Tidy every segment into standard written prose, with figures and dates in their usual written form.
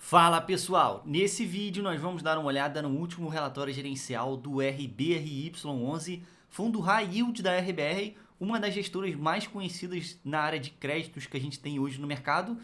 Fala pessoal, nesse vídeo nós vamos dar uma olhada no último relatório gerencial do RBRY11, fundo High Yield da RBR, uma das gestoras mais conhecidas na área de créditos que a gente tem hoje no mercado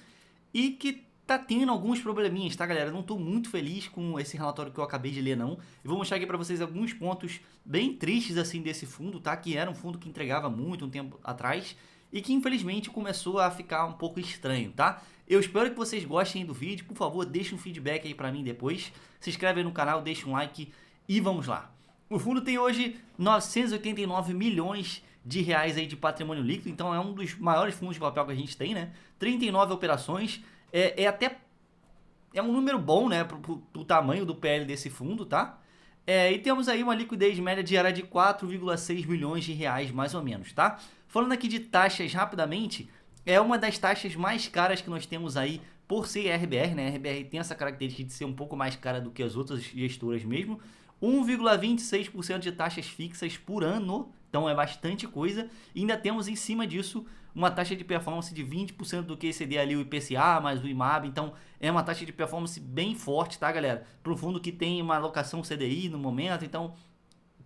e que tá tendo alguns probleminhas, tá galera? Eu não tô muito feliz com esse relatório que eu acabei de ler não. Eu vou mostrar aqui para vocês alguns pontos bem tristes assim desse fundo, tá? Que era um fundo que entregava muito um tempo atrás e que infelizmente começou a ficar um pouco estranho, tá? Eu espero que vocês gostem do vídeo, por favor, deixe um feedback aí pra mim depois, se inscreve aí no canal, deixa um like e vamos lá. O fundo tem hoje 989 milhões de reais aí de patrimônio líquido, então é um dos maiores fundos de papel que a gente tem, né? 39 operações, é um número bom, né, pro tamanho do PL desse fundo, tá? E temos aí uma liquidez média diária de 4,6 milhões de reais, mais ou menos, tá? Falando aqui de taxas rapidamente, é uma das taxas mais caras que nós temos aí por ser RBR, né? A RBR tem essa característica de ser um pouco mais cara do que as outras gestoras mesmo. 1,26% de taxas fixas por ano, então é bastante coisa. E ainda temos em cima disso uma taxa de performance de 20% do que exceder ali o IPCA, mais o IMAB, então é uma taxa de performance bem forte, tá galera? Para um fundo que tem uma alocação CDI no momento, então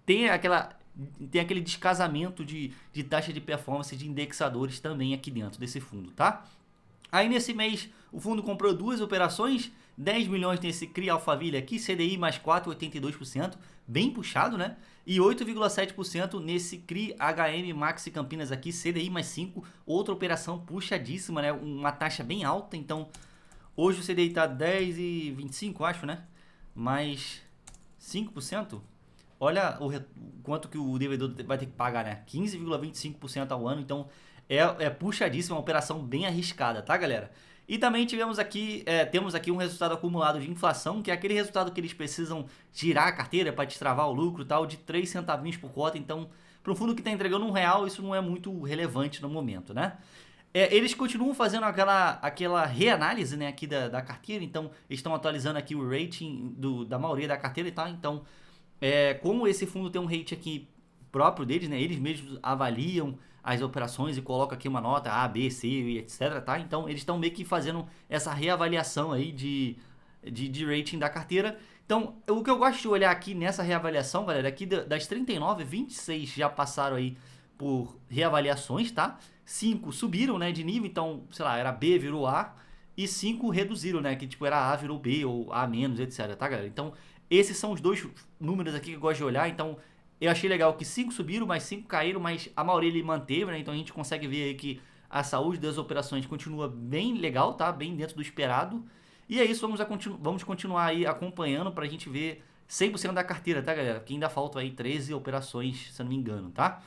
tem aquele descasamento de taxa de performance de indexadores também aqui dentro desse fundo, tá? Aí nesse mês o fundo comprou duas operações, 10 milhões nesse CRI Alphaville aqui, CDI mais 4,82%, bem puxado, né? E 8,7% nesse CRI HM Maxi Campinas aqui, CDI mais 5, outra operação puxadíssima, né? Uma taxa bem alta, então hoje o CDI tá 10,25, acho, né? Mais 5%. Olha quanto que o devedor vai ter que pagar, né? 15,25% ao ano, então é puxadíssimo, uma operação bem arriscada, tá galera? E também temos aqui um resultado acumulado de inflação, que é aquele resultado que eles precisam tirar a carteira para destravar o lucro tal, de 3 centavinhos por cota, então para um fundo que está entregando R$ 1, isso não é muito relevante no momento, né? Eles continuam fazendo aquela reanálise, né, aqui da carteira, então eles estão atualizando aqui o rating da maioria da carteira e tal, então como esse fundo tem um rate aqui próprio deles, né? Eles mesmos avaliam as operações e colocam aqui uma nota A, B, C e etc, tá? Então eles estão meio que fazendo essa reavaliação aí de rating da carteira. Então o que eu gosto de olhar aqui nessa reavaliação, galera, aqui das 39, 26 já passaram aí por reavaliações, tá? 5 subiram, né, de nível, então, sei lá, era B, virou A, e 5 reduziram, né, que tipo era A, virou B, ou A menos, etc, tá, galera? Então esses são os dois números aqui que eu gosto de olhar, então eu achei legal que 5 subiram, mas 5 caíram, mas a maioria ele manteve, né? Então a gente consegue ver aí que a saúde das operações continua bem legal, tá? Bem dentro do esperado. E é isso, vamos continuar aí acompanhando pra gente ver 100% da carteira, tá galera? Que ainda faltam aí 13 operações, se eu não me engano, tá?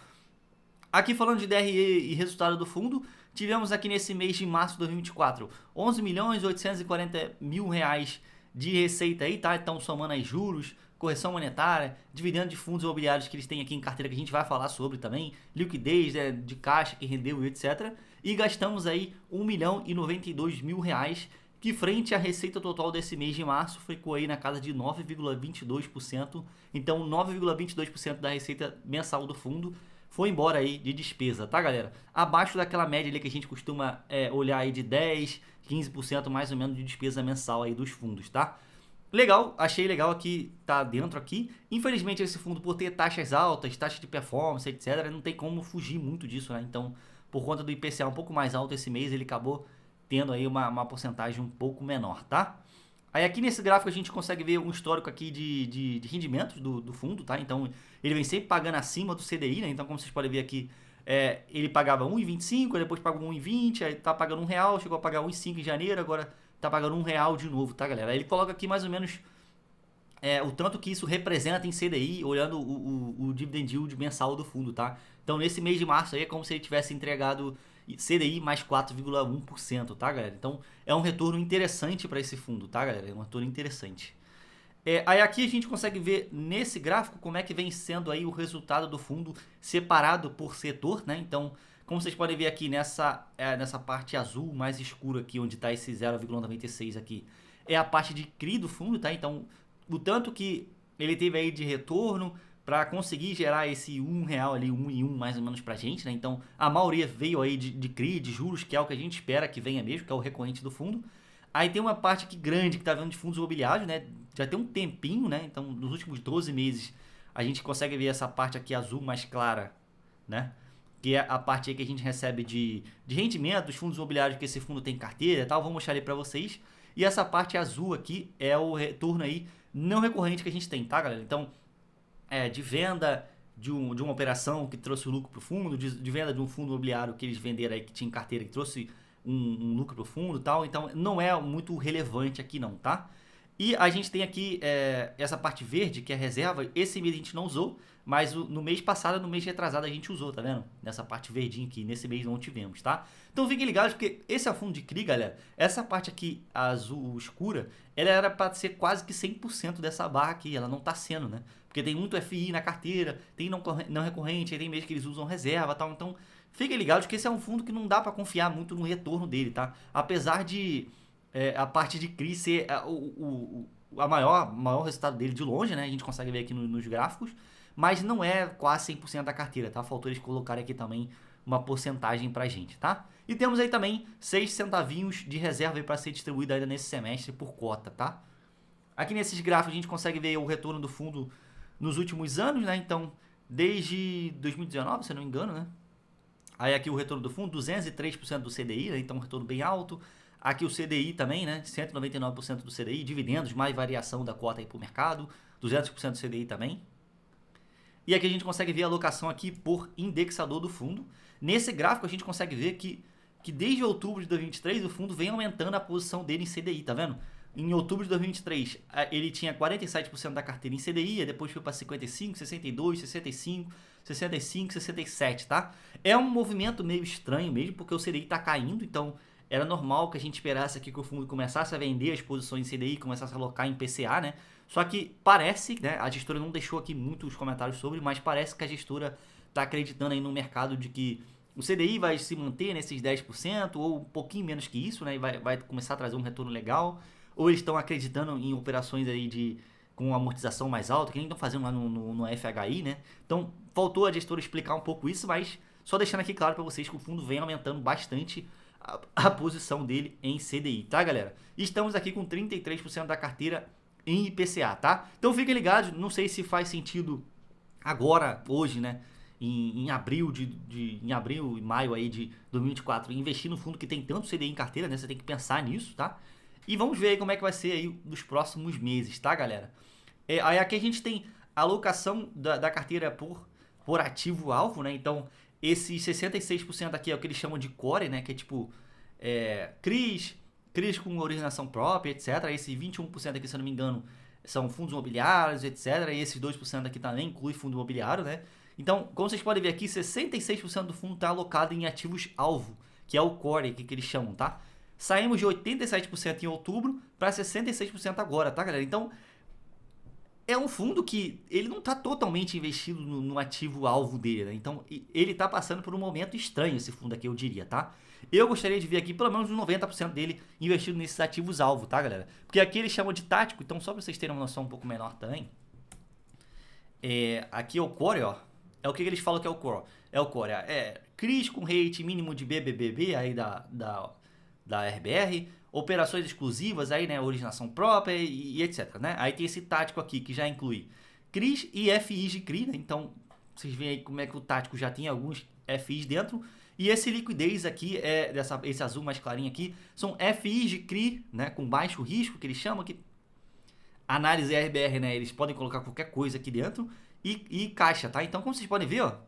Aqui falando de DRE e resultado do fundo, tivemos aqui nesse mês de março de 2024 11 milhões 840 mil reais de receita aí, tá? Então somando aí juros, correção monetária, dividendo de fundos imobiliários que eles têm aqui em carteira, que a gente vai falar sobre também, liquidez, né, de caixa que rendeu e etc. E gastamos aí 1 milhão e 92 mil reais, que frente à receita total desse mês de março ficou aí na casa de 9,22%. Então 9,22% da receita mensal do fundo foi embora aí de despesa, tá galera? Abaixo daquela média ali que a gente costuma olhar aí de 10, 15% mais ou menos de despesa mensal aí dos fundos, tá? Legal, achei legal aqui, tá dentro aqui. Infelizmente esse fundo, por ter taxas altas, taxas de performance, etc, não tem como fugir muito disso, né? Então, por conta do IPCA um pouco mais alto esse mês, ele acabou tendo aí uma porcentagem um pouco menor, tá? Aí aqui nesse gráfico a gente consegue ver um histórico aqui de rendimentos do fundo, tá? Então ele vem sempre pagando acima do CDI, né? Então como vocês podem ver aqui, ele pagava 1,25, depois pagou 1,20, aí tá pagando R$ 1, chegou a pagar 1,5 em janeiro, agora tá pagando R$ 1 de novo, tá galera? Aí ele coloca aqui mais ou menos o tanto que isso representa em CDI, olhando o dividend yield mensal do fundo, tá? Então nesse mês de março aí é como se ele tivesse entregado CDI mais 4,1%, tá galera? Então é um retorno interessante para esse fundo, tá galera? É um retorno interessante. Aí aqui a gente consegue ver nesse gráfico como é que vem sendo aí o resultado do fundo separado por setor, né? Então, como vocês podem ver aqui nessa parte azul mais escura aqui, onde está esse 0,96 aqui, é a parte de CRI do fundo, tá? Então, o tanto que ele teve aí de retorno para conseguir gerar esse R$ 1 ali, 1 em 1 mais ou menos pra gente, né? Então, a maioria veio aí de CRI, de juros, que é o que a gente espera que venha mesmo, que é o recorrente do fundo. Aí tem uma parte aqui grande que tá vendo de fundos imobiliários, né? Já tem um tempinho, né? Então, nos últimos 12 meses, a gente consegue ver essa parte aqui azul mais clara, né? Que é a parte aí que a gente recebe de rendimento dos fundos imobiliários que esse fundo tem em carteira e tal. Vou mostrar ali para vocês. E essa parte azul aqui é o retorno aí não recorrente que a gente tem, tá, galera? Então, de venda de uma operação que trouxe o lucro para o fundo, de venda de um fundo imobiliário que eles venderam aí, que tinha em carteira, que trouxe um lucro para o fundo e tal. Então, não é muito relevante aqui não, tá? E a gente tem aqui essa parte verde, que é reserva. Esse mês a gente não usou, mas no mês passado, no mês retrasado, a gente usou, tá vendo? Nessa parte verdinha aqui, nesse mês não tivemos, tá? Então fiquem ligados, porque esse é o fundo de CRI, galera. Essa parte aqui, azul escura, ela era para ser quase que 100% dessa barra aqui. Ela não tá sendo, né? Porque tem muito FI na carteira, tem não recorrente, tem mês que eles usam reserva e tal. Então fiquem ligados que esse é um fundo que não dá para confiar muito no retorno dele, tá? Apesar de a parte de CRI ser a maior resultado dele de longe, né? A gente consegue ver aqui nos gráficos, mas não é quase 100% da carteira, tá? Faltou eles colocarem aqui também uma porcentagem pra gente, tá? E temos aí também 6 centavinhos de reserva para ser distribuído ainda nesse semestre por cota, tá? Aqui nesses gráficos a gente consegue ver o retorno do fundo nos últimos anos, né? Então, desde 2019, se eu não me engano, né? Aí aqui o retorno do fundo, 203% do CDI, né? Então um retorno bem alto. Aqui o CDI também, né? 199% do CDI, dividendos, mais variação da cota aí para o mercado, 200% do CDI também. E aqui a gente consegue ver a alocação aqui por indexador do fundo. Nesse gráfico a gente consegue ver que desde outubro de 2023 o fundo vem aumentando a posição dele em CDI, tá vendo? Em outubro de 2023 ele tinha 47% da carteira em CDI, depois foi para 55, 62, 65, 65, 67, tá? É um movimento meio estranho mesmo, porque o CDI está caindo, então era normal que a gente esperasse aqui que o fundo começasse a vender as posições em CDI, começasse a alocar em PCA, né? Só que parece, né? A gestora não deixou aqui muitos comentários sobre, mas parece que a gestora está acreditando aí no mercado de que o CDI vai se manter nesses 10% ou um pouquinho menos que isso, né? E vai começar a trazer um retorno legal. Ou eles estão acreditando em operações aí com amortização mais alta, que nem estão fazendo lá no FHI, né? Então, faltou a gestora explicar um pouco isso, mas só deixando aqui claro para vocês que o fundo vem aumentando bastante a posição dele em CDI, tá, galera? E estamos aqui com 33% da carteira em IPCA, tá? Então fiquem ligados, não sei se faz sentido agora, hoje, né? Em abril em abril e maio aí de 2024, investir no fundo que tem tanto CDI em carteira, né? Você tem que pensar nisso, tá? E vamos ver aí como é que vai ser aí nos próximos meses, tá, galera? Aí aqui a gente tem a alocação da carteira por ativo-alvo, né? Então, esses 66% aqui é o que eles chamam de core, né? Que é tipo CRIs com originação própria, etc. Esse 21% aqui, se eu não me engano, são fundos imobiliários, etc. E esses 2% aqui também inclui fundo imobiliário, né? Então, como vocês podem ver aqui, 66% do fundo está alocado em ativos-alvo, que é o core que eles chamam, tá? Saímos de 87% em outubro para 66% agora, tá, galera? Então, é um fundo que ele não está totalmente investido no ativo-alvo dele, né? Então, ele está passando por um momento estranho, esse fundo aqui, eu diria, tá? Eu gostaria de ver aqui pelo menos uns 90% dele investido nesses ativos-alvo, tá, galera? Porque aqui eles chamam de tático, então só para vocês terem uma noção um pouco menor também. Aqui é o core, ó. É o que eles falam que é o core. É o core. CRIs com rate mínimo de BBBB aí da RBR, operações exclusivas aí, né, originação própria e etc, né? Aí tem esse tático aqui que já inclui CRIs e FIs de CRI, né? Então, vocês veem aí como é que o tático já tem alguns FIs dentro. E esse liquidez aqui, esse azul mais clarinho aqui, são FIs de CRI, né, com baixo risco, que eles chamam, que análise RBR, né, eles podem colocar qualquer coisa aqui dentro, e caixa, tá? Então, como vocês podem ver, ó,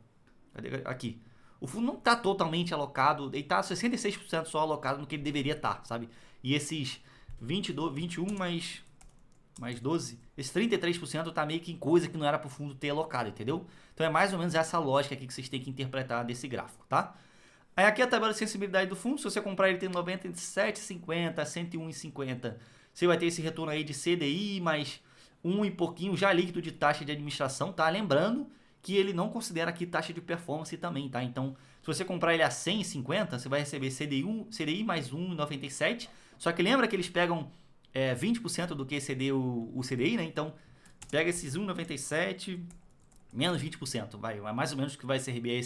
aqui, o fundo não está totalmente alocado, ele está 66% só alocado no que ele deveria estar, sabe? E esses 21 mais 12, esse 33% está meio que em coisa que não era para o fundo ter alocado, entendeu? Então é mais ou menos essa lógica aqui que vocês têm que interpretar desse gráfico, tá? Aí aqui a tabela de sensibilidade do fundo, se você comprar ele tem 97,50, 101,50, você vai ter esse retorno aí de CDI mais um e pouquinho já líquido de taxa de administração, tá? Lembrando que ele não considera aqui taxa de performance também, tá? Então, se você comprar ele a 100,50, você vai receber CDI mais 1,97, só que lembra que eles pegam 20% do que exceder o CDI, né? Então, pega esses 1,97 Menos 20%, vai. É mais ou menos o que vai receber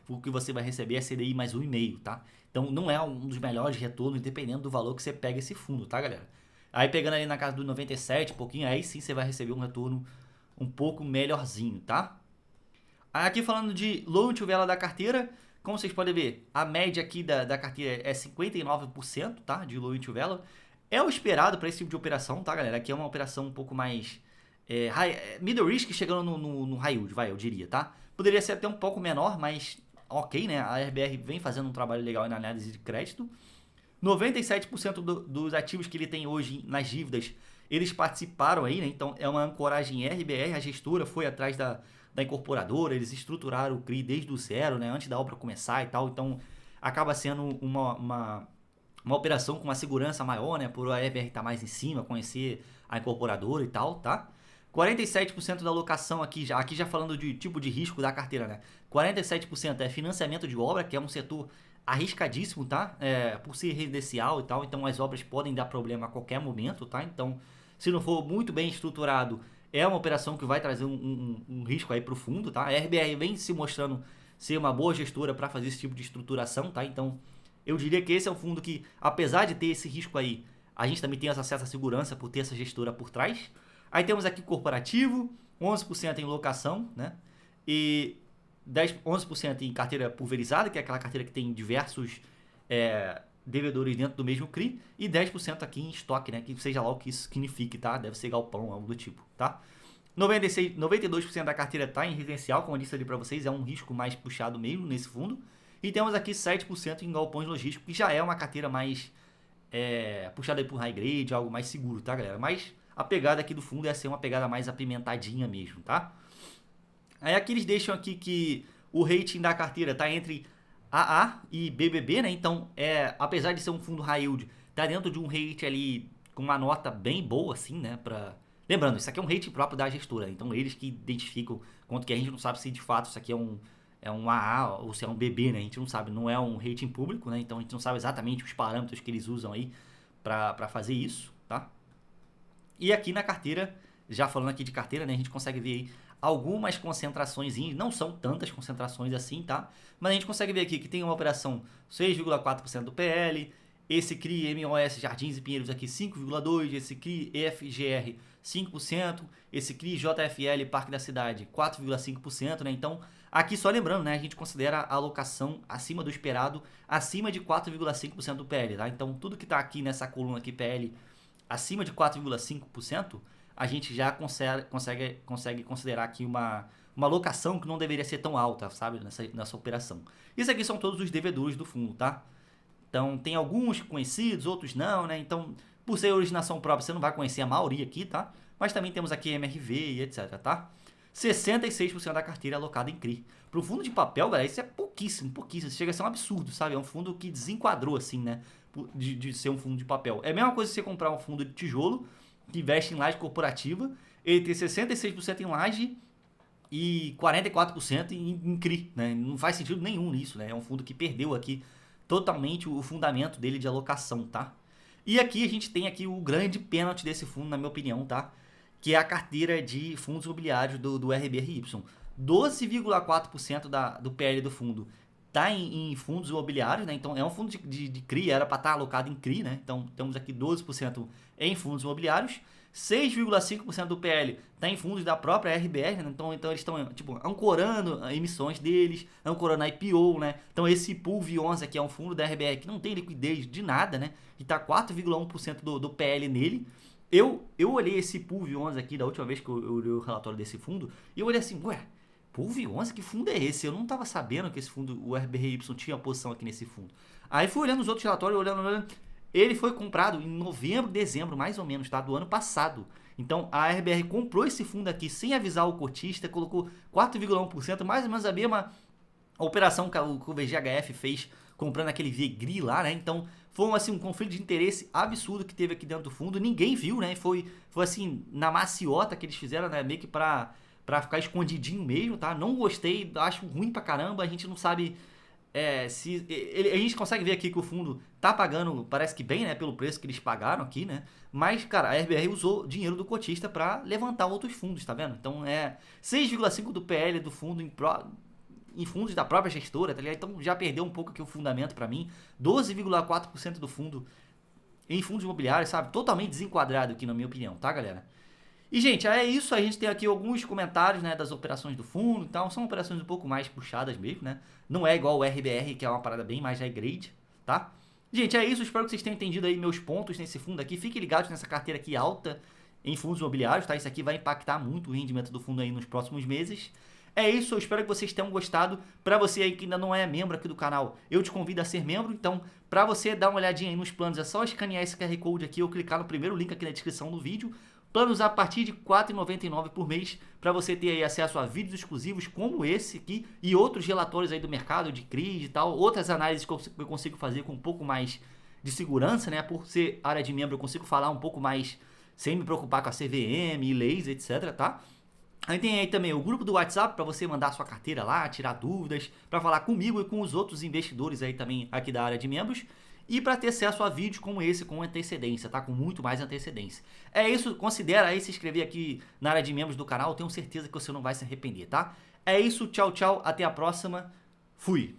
o que você vai receber é CDI mais 1,5, tá? Então não é um dos melhores retornos, dependendo do valor que você pega esse fundo, tá, galera? Aí pegando ali na casa do 97, um pouquinho, aí sim você vai receber um retorno um pouco melhorzinho, tá? Aqui falando de loan to value da carteira, como vocês podem ver, a média aqui da carteira é 59%, tá? De loan to value. É o esperado para esse tipo de operação, tá, galera? Aqui é uma operação um pouco mais middle risk chegando no high yield, vai, eu diria, tá? Poderia ser até um pouco menor, mas ok, né? A RBR vem fazendo um trabalho legal na análise de crédito. 97% dos ativos que ele tem hoje nas dívidas, eles participaram aí, né? Então é uma ancoragem RBR, a gestora foi atrás da incorporadora, eles estruturaram o CRI desde o zero, né? Antes da obra começar e tal, então acaba sendo uma operação com uma segurança maior, né? Por a RBR estar mais em cima, conhecer a incorporadora e tal, tá? 47% da alocação aqui já falando de tipo de risco da carteira, né? 47% é financiamento de obra, que é um setor arriscadíssimo, tá? Por ser residencial e tal, então as obras podem dar problema a qualquer momento, tá? Então, se não for muito bem estruturado, é uma operação que vai trazer um risco aí para o fundo, tá? A RBR vem se mostrando ser uma boa gestora para fazer esse tipo de estruturação, tá? Então, eu diria que esse é um fundo que, apesar de ter esse risco aí, a gente também tem essa certa segurança por ter essa gestora por trás. Aí temos aqui corporativo, 11% em locação, né? E 11% em carteira pulverizada, que é aquela carteira que tem diversos devedores dentro do mesmo CRI, e 10% aqui em estoque, né? Que seja lá o que isso signifique, tá? Deve ser galpão, algo do tipo, tá? 92% da carteira está em residencial, como eu disse ali para vocês, é um risco mais puxado mesmo nesse fundo. E temos aqui 7% em galpões logísticos, que já é uma carteira mais puxada por high grade, algo mais seguro, tá, galera? Mas a pegada aqui do fundo é ser uma pegada mais apimentadinha mesmo, tá? Aí aqui eles deixam aqui que o rating da carteira tá entre AA e BBB, né? Então, apesar de ser um fundo high yield, tá dentro de um rating ali com uma nota bem boa, assim, né? Lembrando, isso aqui é um rating próprio da gestora, né? Então eles que identificam, quanto que a gente não sabe se de fato isso aqui é um AA ou se é um BB, né? A gente não sabe, não é um rating público, né? Então a gente não sabe exatamente os parâmetros que eles usam aí para fazer isso, tá? E aqui na carteira, já falando aqui de carteira, né? A gente consegue ver aí algumas concentrações, não são tantas concentrações assim, tá? Mas a gente consegue ver aqui que tem uma operação 6,4% do PL, esse CRI MOS Jardins e Pinheiros aqui 5,2%, esse CRI EFGR 5%, esse CRI JFL Parque da Cidade 4,5%, né? Então, aqui só lembrando, né? A gente considera a alocação acima do esperado, acima de 4,5% do PL, tá? Então, tudo que está aqui nessa coluna aqui PL acima de 4,5%, a gente já consegue considerar aqui uma alocação que não deveria ser tão alta, sabe? Nessa operação. Isso aqui são todos os devedores do fundo, tá? Então, tem alguns conhecidos, outros não, né? Então, por ser originação própria, você não vai conhecer a maioria aqui, tá? Mas também temos aqui MRV e etc, tá? 66% da carteira é alocada em CRI. Para um fundo de papel, galera, isso é pouquíssimo, pouquíssimo. Chega a ser um absurdo, sabe? É um fundo que desenquadrou, assim, né? De ser um fundo de papel. É a mesma coisa que você comprar um fundo de tijolo, que investe em laje corporativa, ele tem 66% em laje e 44% em CRI, né? Não faz sentido nenhum nisso, né? É um fundo que perdeu aqui totalmente o fundamento dele de alocação, tá? E aqui a gente tem aqui o grande pênalti desse fundo, na minha opinião, tá? Que é a carteira de fundos imobiliários do RBRY. 12,4% do PL do fundo está em fundos imobiliários, né? Então é um fundo de CRI, era para estar alocado em CRI, né? Então temos aqui 12% em fundos imobiliários. 6,5% do PL está em fundos da própria RBR, né? Então eles estão tipo, ancorando emissões deles, ancorando a IPO, né? Então esse Pool V11 aqui é um fundo da RBR que não tem liquidez de nada, né? E está 4,1% do PL nele. Eu olhei esse Pool V11 aqui da última vez que eu olhei o relatório desse fundo e eu olhei assim, ué, Pool V11, que fundo é esse? Eu não estava sabendo que esse fundo, o RBRY, tinha posição aqui nesse fundo. Aí fui olhando os outros relatórios, olhando. Ele foi comprado em novembro, dezembro, mais ou menos, tá? Do ano passado. Então, a RBR comprou esse fundo aqui sem avisar o cotista, colocou 4,1%, mais ou menos a mesma operação que o VGHF fez comprando aquele VGRI lá, né? Então, foi assim, um conflito de interesse absurdo que teve aqui dentro do fundo. Ninguém viu, né? Foi assim, na maciota que eles fizeram, né? Meio que pra ficar escondidinho mesmo, tá? Não gostei, acho ruim pra caramba. A gente não sabe a gente consegue ver aqui que o fundo tá pagando, parece que bem, né, pelo preço que eles pagaram aqui, né? Mas, cara, a RBR usou dinheiro do cotista para levantar outros fundos, tá vendo? Então é 6,5 do PL do fundo em fundos da própria gestora, tá ligado? Então já perdeu um pouco aqui o fundamento para mim. 12,4% do fundo em fundos imobiliários, sabe? Totalmente desenquadrado aqui, na minha opinião, tá, galera? E, gente, é isso. A gente tem aqui alguns comentários, né, das operações do fundo. Então, são operações um pouco mais puxadas mesmo, né? Não é igual o RBR, que é uma parada bem mais high grade, tá? Gente, é isso. Espero que vocês tenham entendido aí meus pontos nesse fundo aqui. Fiquem ligados nessa carteira aqui alta em fundos imobiliários, tá? Isso aqui vai impactar muito o rendimento do fundo aí nos próximos meses. É isso, eu espero que vocês tenham gostado. Para você aí que ainda não é membro aqui do canal, eu te convido a ser membro. Então, para você dar uma olhadinha aí nos planos, é só escanear esse QR Code aqui ou clicar no primeiro link aqui na descrição do vídeo. Planos a partir de R$ 4,99 por mês, para você ter aí acesso a vídeos exclusivos como esse aqui e outros relatórios aí do mercado de CRIs e tal, outras análises que eu consigo fazer com um pouco mais de segurança, né? Por ser área de membro, eu consigo falar um pouco mais sem me preocupar com a CVM, leis, etc, tá? Aí tem aí também o grupo do WhatsApp para você mandar sua carteira lá, tirar dúvidas, para falar comigo e com os outros investidores aí também aqui da área de membros. E para ter acesso a vídeos como esse com antecedência, tá? Com muito mais antecedência. É isso, considera aí se inscrever aqui na área de membros do canal, tenho certeza que você não vai se arrepender, tá? É isso, tchau, tchau, até a próxima, fui!